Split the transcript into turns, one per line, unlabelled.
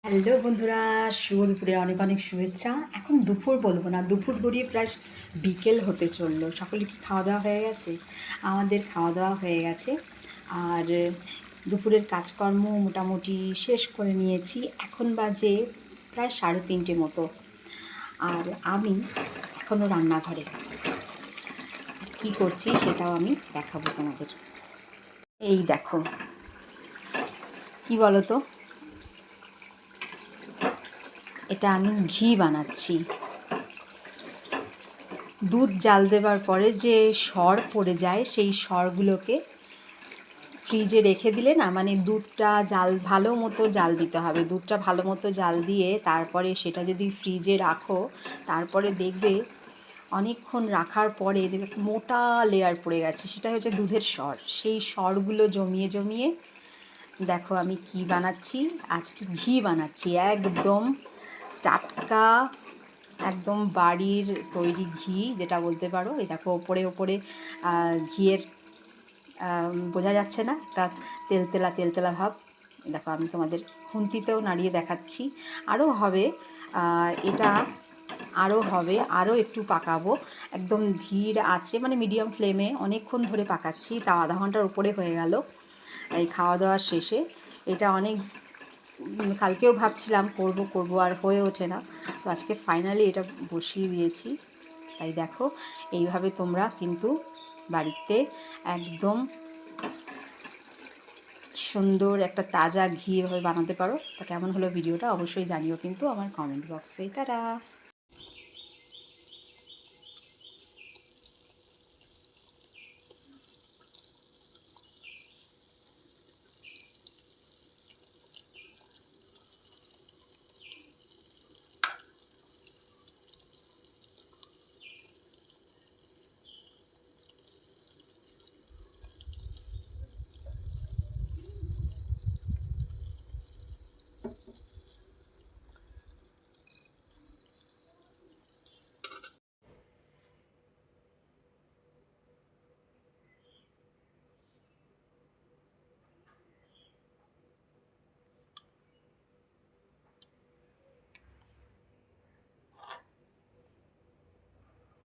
Hello বন্ধুরা, শুভ দুপুরে অনেক অনেক শুভেচ্ছা। এখন দুপুর বলবো না, দুপুর গড়িয়ে প্রায় বিকেল হতে চললো। সকলে কি খাওয়া দাওয়া হয়ে গেছে? আমাদের খাওয়া দাওয়া হয়ে গেছে। আর দুপুরের কাজকর্ম মোটামুটি শেষ করে নিয়েছি। এখন বাজে প্রায় 3:30 মতো। আর আমি এখনও রান্নাঘরে কি করছি সেটাও আমি দেখাবো তোমাদের। এই দেখো, কি বলো তো, এটা আমি ঘি বানাচ্ছি। দুধ জাল দেবার পরে যে সর পড়ে যায়, সেই সরগুলোকে ফ্রিজে রেখে দিলে না, মানে দুধটা ভালো মতো জাল দিতে হবে। দুধটা ভালো মতো জাল দিয়ে তারপরে সেটা যদি ফ্রিজে রাখো, তারপরে দেখবে অনেকক্ষণ রাখার পরে দেখবে মোটা লেয়ার পড়ে গেছে। সেটা হচ্ছে দুধের সর। সেই সরগুলো জমিয়ে জমিয়ে দেখো আমি কি বানাচ্ছি। আজকে ঘি বানাচ্ছি, একদম টাটকা, একদম বাড়ির তৈরি ঘি যেটা বলতে পারো। এই দেখো ওপরে ওপরে ঘিয়ের বোঝা যাচ্ছে না, একটা তেলতেলা তেলতেলা ভাব। দেখো আমি তোমাদের খুন্তিতেও নাড়িয়ে দেখাচ্ছি। আরও হবে, এটা আরও হবে, আরও একটু পাকাবো। একদম ধীর আছে, মানে মিডিয়াম ফ্লেমে অনেকক্ষণ ধরে পাকাচ্ছি, তাও আধা ঘন্টার উপরে হয়ে গেল এই খাওয়া দাওয়ার শেষে। এটা অনেক কালকেও ভাবছিলাম করব করব, আর হয়ে ওঠে না। তো আজকে ফাইনালি এটা বসিয়ে দিয়েছি। তাই দেখো, এইভাবে তোমরা কিন্তু বাড়িতে একদম সুন্দর একটা তাজা ঘি এভাবে বানাতে পারো। তা কেমন হলো ভিডিওটা অবশ্যই জানিও কিন্তু আমার কমেন্ট বক্সে। টাটা।